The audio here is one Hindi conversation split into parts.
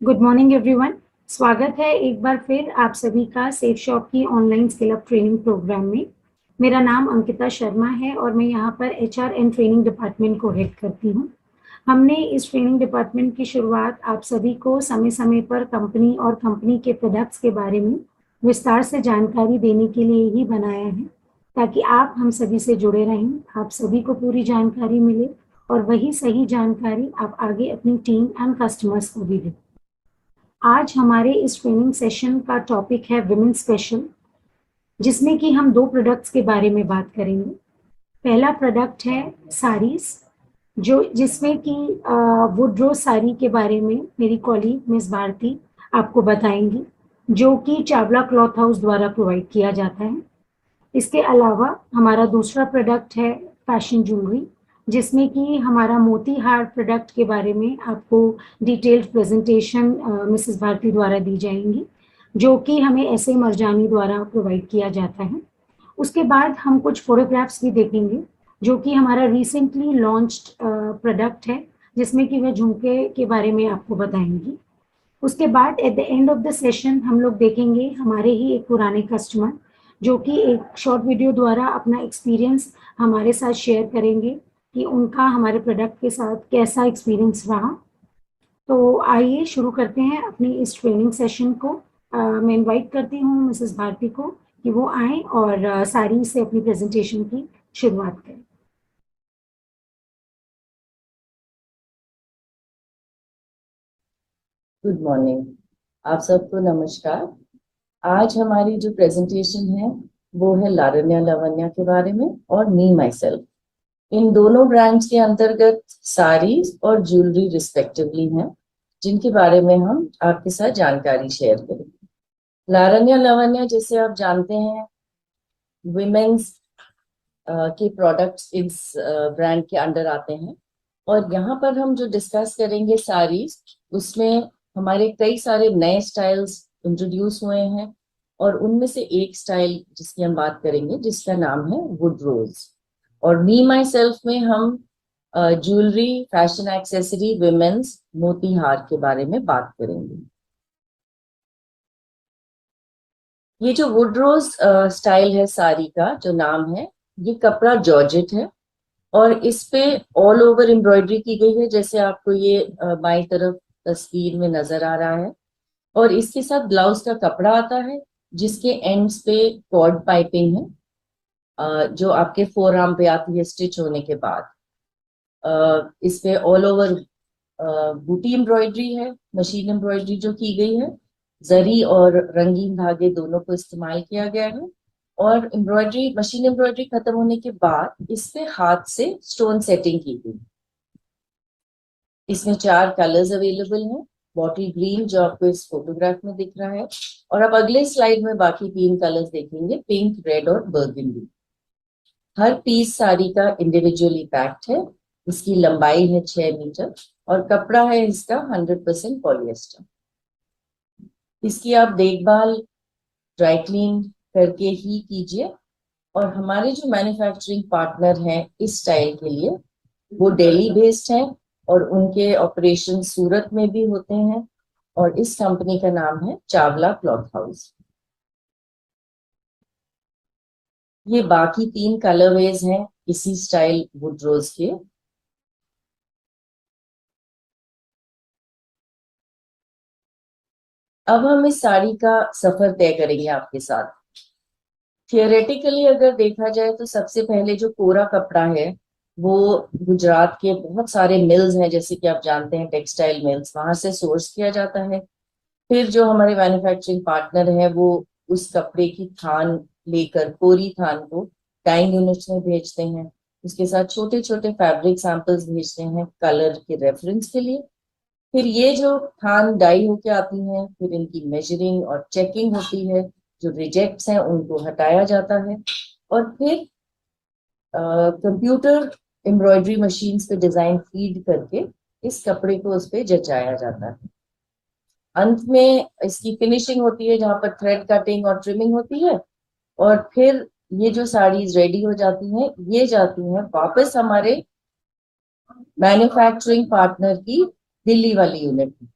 Good morning everyone. स्वागत है एक बार फिर आप सभी का सेफ शॉप की online skill up training program में। मेरा नाम अंकिता शर्मा है और मैं यहाँ पर एचआर एंड ट्रेनिंग डिपार्टमेंट को हेड करती हूँ। हमने इस ट्रेनिंग डिपार्टमेंट की शुरुआत आप सभी को समय समय पर कंपनी और कंपनी के प्रोडक्ट्स के बारे में विस्तार से जानकारी देने के लिए ही बनाया है, ताकि आप हम सभी से जुड़े रहें, आप सभी को पूरी जानकारी मिले और वही सही जानकारी आप आगे अपनी टीम एंड कस्टमर्स को भी दें। आज हमारे इस ट्रेनिंग सेशन का टॉपिक है विमेन स्पेशल, जिसमें कि हम दो प्रोडक्ट्स के बारे में बात करेंगे। पहला प्रोडक्ट है साड़ीज, जो जिसमें कि वुड्रो साड़ी के बारे में मेरी कॉलीग मिस भारती आपको बताएंगी, जो कि चावला क्लॉथ हाउस द्वारा प्रोवाइड किया जाता है। इसके अलावा हमारा दूसरा प्रोडक्ट है फैशन ज्वेलरी, जिसमें कि हमारा मोती हार प्रोडक्ट के बारे में आपको डिटेल्ड प्रेजेंटेशन मिसेस भारती द्वारा दी जाएंगी, जो कि हमें ऐसे मरजानी द्वारा प्रोवाइड किया जाता है। उसके बाद हम कुछ फोटोग्राफ्स भी देखेंगे, जो कि हमारा रिसेंटली लॉन्च्ड प्रोडक्ट है, जिसमें कि वह झुमके के बारे में आपको बताएंगी। उसके बाद at the end of the session हम लोग देखेंगे हमारे ही एक पुराने कस्टमर, जो कि एक शॉर्ट वीडियो द्वारा अपना एक्सपीरियंस हमारे साथ शेयर करेंगे कि उनका हमारे प्रोडक्ट के साथ कैसा एक्सपीरियंस रहा। तो आइए शुरू करते हैं अपनी इस ट्रेनिंग सेशन को। मैं इनवाइट करती हूँ मिसेस भारती को कि वो आए और साड़ी से अपनी प्रेजेंटेशन की शुरुआत करें। Good morning. आप सबको नमस्कार। आज हमारी जो प्रेजेंटेशन है वो है लारण्या लावण्या के बारे में और मी माई सेल्फ। इन दोनों ब्रांड्स के अंतर्गत साड़ीज और ज्वेलरी रिस्पेक्टिवली हैं, जिनके बारे में हम आपके साथ जानकारी शेयर करेंगे। लारण्या लावण्या, जैसे आप जानते हैं, विमेन्स के प्रोडक्ट्स इस ब्रांड के अंडर आते हैं। और यहाँ पर हम जो डिस्कस करेंगे साड़ीज, उसमें हमारे कई सारे नए स्टाइल्स इंट्रोड्यूस हुए हैं, और उनमें से एक स्टाइल जिसकी हम बात करेंगे जिसका नाम है वुड रोज। और मी माई सेल्फ में हम ज्वेलरी, फैशन एक्सेसरी, विमेन्स मोती हार के बारे में बात करेंगे। ये जो वुड रोज स्टाइल है साड़ी का जो नाम है, ये कपड़ा जॉर्जेट है और इस पे ऑल ओवर एम्ब्रॉयडरी की गई है, जैसे आपको ये बाईं तरफ तस्वीर में नजर आ रहा है। और इसके साथ ब्लाउज का कपड़ा आता है, जिसके एंड्स पे कॉर्ड पाइपिंग है, जो आपके फोर आर्म पे आती है स्टिच होने के बाद। इस पे ऑल ओवर बूटी एम्ब्रॉयडरी है, मशीन एम्ब्रॉयडरी जो की गई है। जरी और रंगीन धागे दोनों को इस्तेमाल किया गया है। और एम्ब्रॉयडरी, मशीन एम्ब्रॉयडरी खत्म होने के बाद इस पे हाथ से स्टोन सेटिंग की गई। इसमें 4 कलर्स अवेलेबल हैं। बॉटल ग्रीन जो आपको इस फोटोग्राफ में दिख रहा है, और अब अगले स्लाइड में बाकी 3 कलर्स देखेंगे, पिंक, रेड और बर्गंडी। हर पीस साड़ी का इंडिविजुअली पैक्ड है। इसकी लंबाई है 6 मीटर और कपड़ा है इसका 100% पॉलिएस्टर। इसकी आप देखभाल ड्राई क्लीन करके ही कीजिए। और हमारे जो मैन्युफैक्चरिंग पार्टनर हैं इस स्टाइल के लिए, वो दिल्ली बेस्ड हैं और उनके ऑपरेशन सूरत में भी होते हैं। और इस कंपनी का नाम है चावला क्लॉथ हाउस। ये बाकी 3 कलरवेज हैं इसी स्टाइल वुड रोज के। अब हम इस साड़ी का सफर तय करेंगे आपके साथ। थियोरेटिकली अगर देखा जाए तो सबसे पहले जो कोरा कपड़ा है वो गुजरात के बहुत सारे मिल्स हैं, जैसे कि आप जानते हैं टेक्सटाइल मिल्स, वहां से सोर्स किया जाता है। फिर जो हमारे मैन्युफैक्चरिंग पार्टनर है वो उस कपड़े की थान लेकर, कोरी थान को डाइंग यूनिट्स में भेजते हैं। उसके साथ छोटे छोटे फैब्रिक सैंपल्स भेजते हैं कलर के रेफरेंस के लिए। फिर ये जो थान डाई होके आती हैं, फिर इनकी मेजरिंग और चेकिंग होती है। जो रिजेक्ट्स हैं उनको हटाया जाता है, और फिर कंप्यूटर एम्ब्रॉयडरी मशीन्स पे डिजाइन फीड करके इस कपड़े को उस पे जचाया जाता है। अंत में इसकी फिनिशिंग होती है, जहां पर थ्रेड कटिंग और ट्रिमिंग होती है। और फिर ये जो साड़ीज रेडी हो जाती हैं, ये जाती हैं वापस हमारे मैन्युफैक्चरिंग पार्टनर की दिल्ली वाली यूनिट में।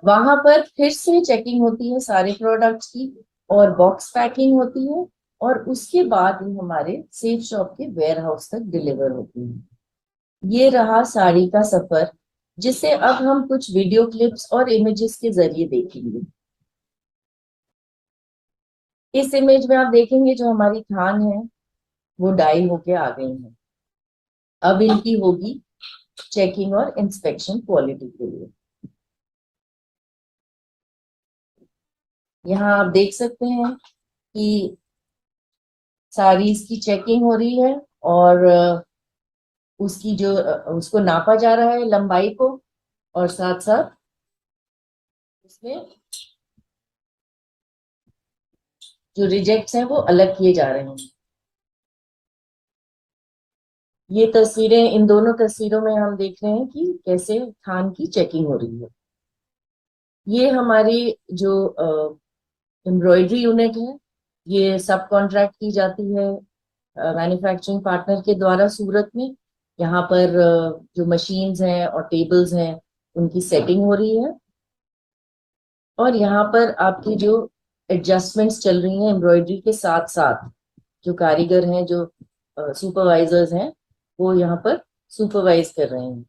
वहां पर फिर से चेकिंग होती है सारे प्रोडक्ट्स की, और बॉक्स पैकिंग होती है, और उसके बाद ही हमारे सेफ शॉप के वेयर हाउस तक डिलीवर होती है। ये रहा साड़ी का सफर, जिसे अब हम कुछ वीडियो क्लिप्स और इमेजेस के जरिए देखेंगे। इस इमेज में आप देखेंगे जो हमारी थान है वो डाई होके आ गई है। अब इनकी होगी चेकिंग और इंस्पेक्शन क्वालिटी के लिए। यहाँ आप देख सकते हैं कि सारी इसकी चेकिंग हो रही है, और उसकी जो उसको नापा जा रहा है लंबाई को, और साथ साथ उसमें जो रिजेक्ट्स हैं वो अलग किए जा रहे हैं। ये तस्वीरें, इन दोनों तस्वीरों में हम देख रहे हैं कि कैसे थान की चेकिंग हो रही है। ये हमारी जो एम्ब्रॉयडरी यूनिट है, ये सब कॉन्ट्रैक्ट की जाती है मैन्युफैक्चरिंग पार्टनर के द्वारा सूरत में। यहाँ पर जो मशीन्स हैं और टेबल्स हैं उनकी सेटिंग हो रही है, और यहाँ पर आपकी जो एडजस्टमेंट्स चल रही हैं एम्ब्रॉयडरी के साथ साथ, जो कारीगर हैं, जो सुपरवाइजर्स हैं, वो यहाँ पर सुपरवाइज कर रहे हैं।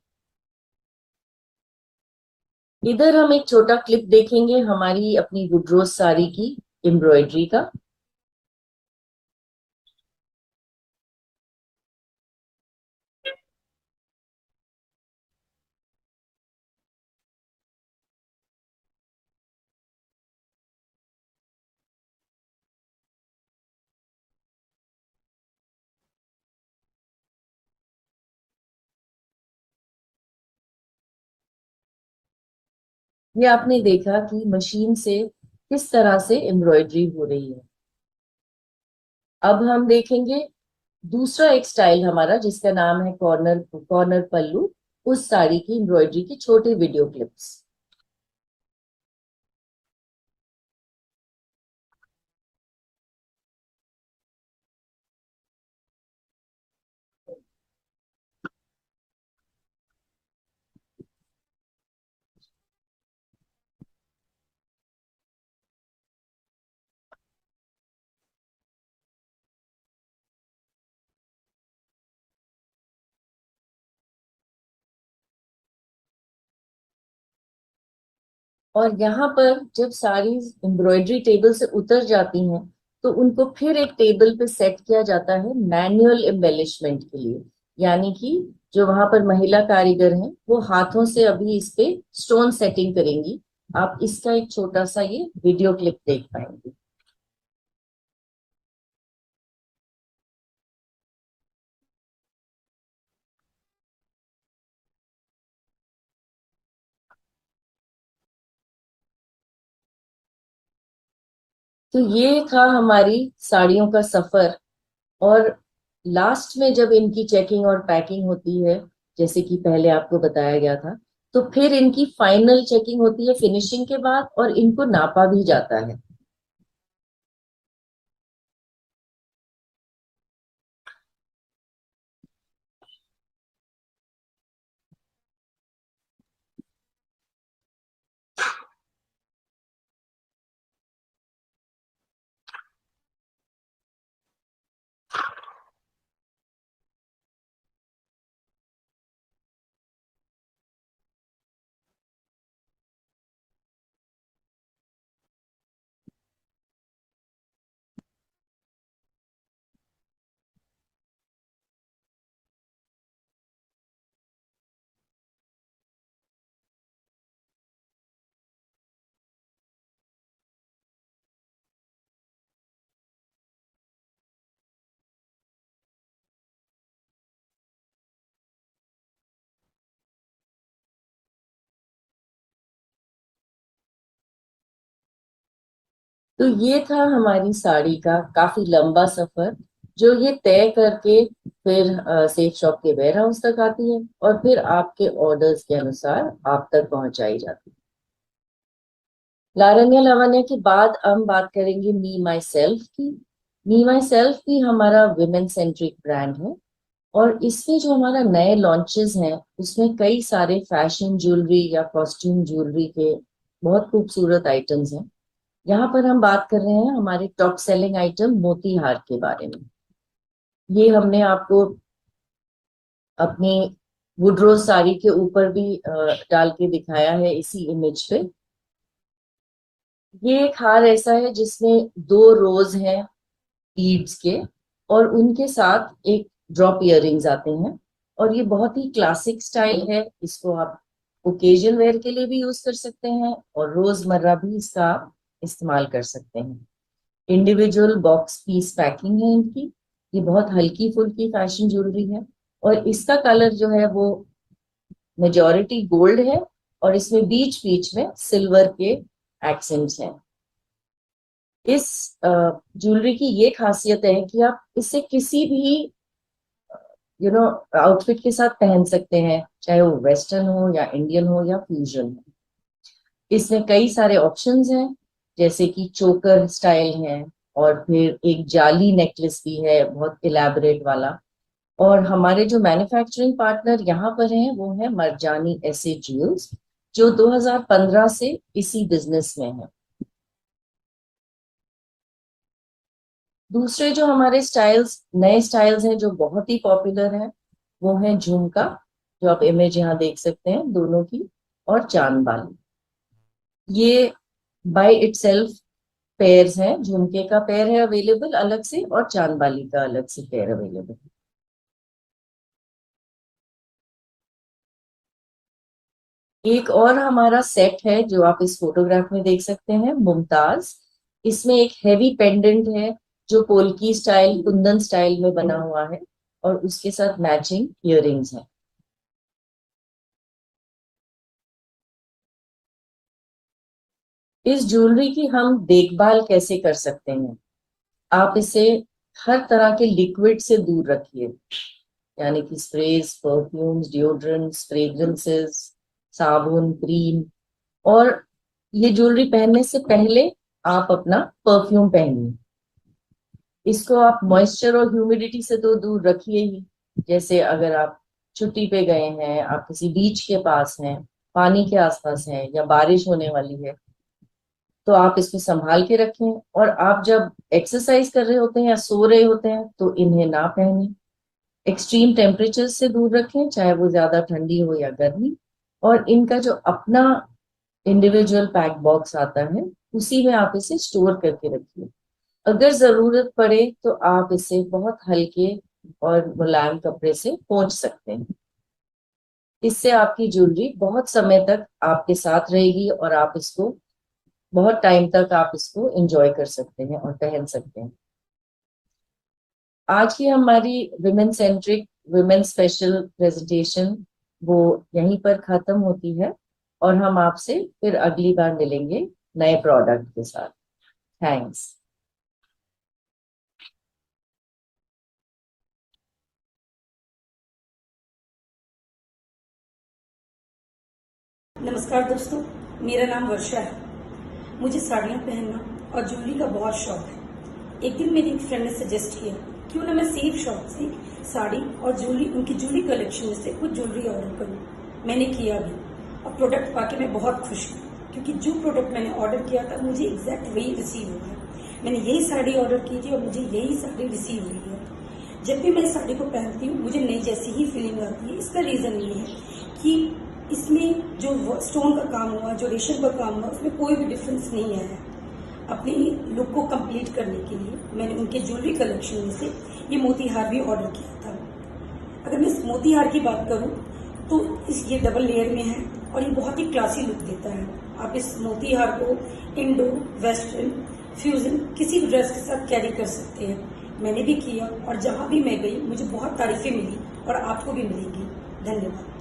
इधर हम एक छोटा क्लिप देखेंगे हमारी अपनी वुडरोज साड़ी की एम्ब्रॉयडरी का। ये आपने देखा कि मशीन से किस तरह से एम्ब्रॉयडरी हो रही है। अब हम देखेंगे दूसरा एक स्टाइल हमारा, जिसका नाम है कॉर्नर कॉर्नर पल्लू, उस साड़ी की एम्ब्रॉयडरी की छोटे वीडियो क्लिप्स। और यहाँ पर जब साड़ी एम्ब्रॉयडरी टेबल से उतर जाती हैं, तो उनको फिर एक टेबल पे सेट किया जाता है मैनुअल एम्बेलिशमेंट के लिए। यानी कि जो वहां पर महिला कारीगर हैं वो हाथों से अभी इस पे स्टोन सेटिंग करेंगी। आप इसका एक छोटा सा ये वीडियो क्लिप देख पाएंगे। तो ये था हमारी साड़ियों का सफर। और लास्ट में जब इनकी चेकिंग और पैकिंग होती है, जैसे कि पहले आपको बताया गया था, तो फिर इनकी फाइनल चेकिंग होती है फिनिशिंग के बाद, और इनको नापा भी जाता है। तो ये था हमारी साड़ी का काफी लंबा सफर, जो ये तय करके फिर सेफ शॉप के वेयर हाउस तक आती है, और फिर आपके ऑर्डर्स के अनुसार आप तक पहुंचाई जाती है। लारण्या लावण्या के बाद हम बात करेंगे मी माई सेल्फ की। मी माई सेल्फ भी हमारा विमेन सेंट्रिक ब्रांड है, और इसमें जो हमारा नए लॉन्चेस हैं उसमें कई सारे फैशन ज्वेलरी या कॉस्ट्यूम ज्वेलरी के बहुत खूबसूरत आइटम्स हैं। यहाँ पर हम बात कर रहे हैं हमारे टॉप सेलिंग आइटम मोती हार के बारे में। ये हमने आपको अपनी वुडरोज साड़ी के ऊपर भी डाल के दिखाया है इसी इमेज पे। ये एक हार ऐसा है जिसमें 2 रोज हैं बीड्स के, और उनके साथ एक ड्रॉप इयररिंग्स आते हैं। और ये बहुत ही क्लासिक स्टाइल है। इसको आप ओकेजन वेयर के लिए भी यूज कर सकते हैं और रोजमर्रा भी इसका आप इस्तेमाल कर सकते हैं। इंडिविजुअल बॉक्स पीस पैकिंग है इनकी। ये बहुत हल्की फुल्की फैशन ज्वेलरी है, और इसका कलर जो है वो मेजॉरिटी गोल्ड है, और इसमें बीच बीच में सिल्वर के एक्सेंट्स हैं। इस ज्वेलरी की ये खासियत है कि आप इसे किसी भी आउटफिट के साथ पहन सकते हैं, चाहे वो वेस्टर्न हो या इंडियन हो या फ्यूजन हो। इसमें कई सारे ऑप्शंस हैं, जैसे कि चोकर स्टाइल है, और फिर एक जाली नेकलेस भी है बहुत इलेबोरेट वाला। और हमारे जो मैन्युफैक्चरिंग पार्टनर यहाँ पर हैं वो है मरजानी ऐसे ज्वेल्स, जो 2015 से इसी बिजनेस में है। दूसरे जो हमारे नए स्टाइल्स हैं जो बहुत ही पॉपुलर हैं, वो है झुमका, जो आप इमेज यहाँ देख सकते हैं दोनों की, और चांद बाली। ये बाय इटसेल्फ पेयर्स हैं। झुमके का पेयर है अवेलेबल अलग से, और चांद बाली का अलग से पेयर अवेलेबल है। एक और हमारा सेट है जो आप इस फोटोग्राफ में देख सकते हैं, मुमताज। इसमें एक हेवी पेंडेंट है जो पोल्की स्टाइल कुंदन स्टाइल में बना हुआ है, और उसके साथ मैचिंग इयररिंग्स हैं। इस ज्वेलरी की हम देखभाल कैसे कर सकते हैं? आप इसे हर तरह के लिक्विड से दूर रखिए, यानी कि स्प्रेज, परफ्यूम्स, डिओड्रेंट्स, फ्रेग्रेंसेस, साबुन, क्रीम। और ये ज्वेलरी पहनने से पहले आप अपना परफ्यूम पहनिए। इसको आप मॉइस्चर और ह्यूमिडिटी से तो दूर रखिए ही। जैसे अगर आप छुट्टी पे गए हैं, आप किसी बीच के पास हैं, पानी के आसपास हैं, या बारिश होने वाली है, तो आप इसको संभाल के रखें। और आप जब एक्सरसाइज कर रहे होते हैं या सो रहे होते हैं तो इन्हें ना पहनें। एक्सट्रीम टेम्परेचर से दूर रखें, चाहे वो ज्यादा ठंडी हो या गर्मी। और इनका जो अपना इंडिविजुअल पैक बॉक्स आता है, उसी में आप इसे स्टोर करके रखिए। अगर जरूरत पड़े तो आप इसे बहुत हल्के और मुलायम कपड़े से पोंछ सकते हैं। इससे आपकी ज्वेलरी बहुत समय तक आपके साथ रहेगी, और आप इसको बहुत टाइम तक आप इसको एंजॉय कर सकते हैं और पहन सकते हैं। आज की हमारी women centric, women special presentation वो यहीं पर खत्म होती है, और हम आपसे फिर अगली बार मिलेंगे नए प्रोडक्ट के साथ। थैंक्स। नमस्कार दोस्तों, मेरा नाम वर्षा है। मुझे साड़ियाँ पहनना और ज्वेलरी का बहुत शौक है। एक दिन मेरी एक फ्रेंड ने सजेस्ट किया क्यों ना मैं सेफ शॉप से साड़ी और ज्वेलरी, उनकी ज्वेलरी कलेक्शन में से कुछ ज्वेलरी ऑर्डर करूँ। मैंने किया भी, और प्रोडक्ट पाके मैं बहुत खुश हूँ, क्योंकि जो प्रोडक्ट मैंने ऑर्डर किया था मुझे एग्जैक्ट वही रिसीव हुआ है। मैंने यही साड़ी ऑर्डर की थी और मुझे यही साड़ी रिसीव हुई है। जब भी मैं साड़ी को पहनती हूँ मुझे नई जैसी ही फीलिंग आती है। इसका रीजन ये है कि इसमें जो स्टोन का काम हुआ, जो रेशम का काम हुआ, उसमें कोई भी डिफरेंस नहीं आया। अपनी लुक को कंप्लीट करने के लिए मैंने उनके ज्वेलरी कलेक्शन में से ये मोतीहार भी ऑर्डर किया था। अगर मैं इस मोतीहार की बात करूं तो ये डबल लेयर में है और ये बहुत ही क्लासी लुक देता है। आप इस मोतीहार को इंडो, वेस्टर्न, फ्यूजन किसी भी ड्रेस के साथ कैरी कर सकते हैं। मैंने भी किया और जहां भी मैं गई मुझे बहुत तारीफें मिली, और आपको भी मिलेंगी। धन्यवाद।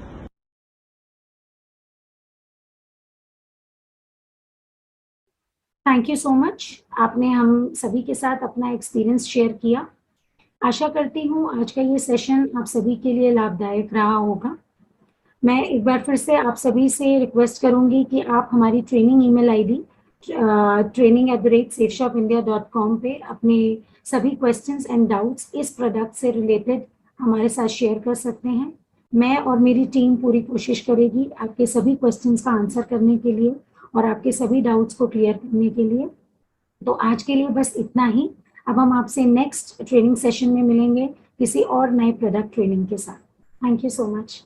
Thank you so much. आपने हम सभी के साथ अपना एक्सपीरियंस शेयर किया। आशा करती हूँ आज का ये सेशन आप सभी के लिए लाभदायक रहा होगा। मैं एक बार फिर से आप सभी से रिक्वेस्ट करूंगी कि आप हमारी ट्रेनिंग ईमेल आईडी training@safeshopindia.com पे अपने सभी क्वेश्चंस एंड डाउट्स इस प्रोडक्ट से रिलेटेड हमारे साथ शेयर कर सकते हैं। मैं और मेरी टीम पूरी कोशिश करेगी आपके सभी क्वेश्चंस का आंसर करने के लिए, और आपके सभी डाउट्स को क्लियर करने के लिए। तो आज के लिए बस इतना ही। अब हम आपसे नेक्स्ट ट्रेनिंग सेशन में मिलेंगे किसी और नए प्रोडक्ट ट्रेनिंग के साथ। Thank you so much.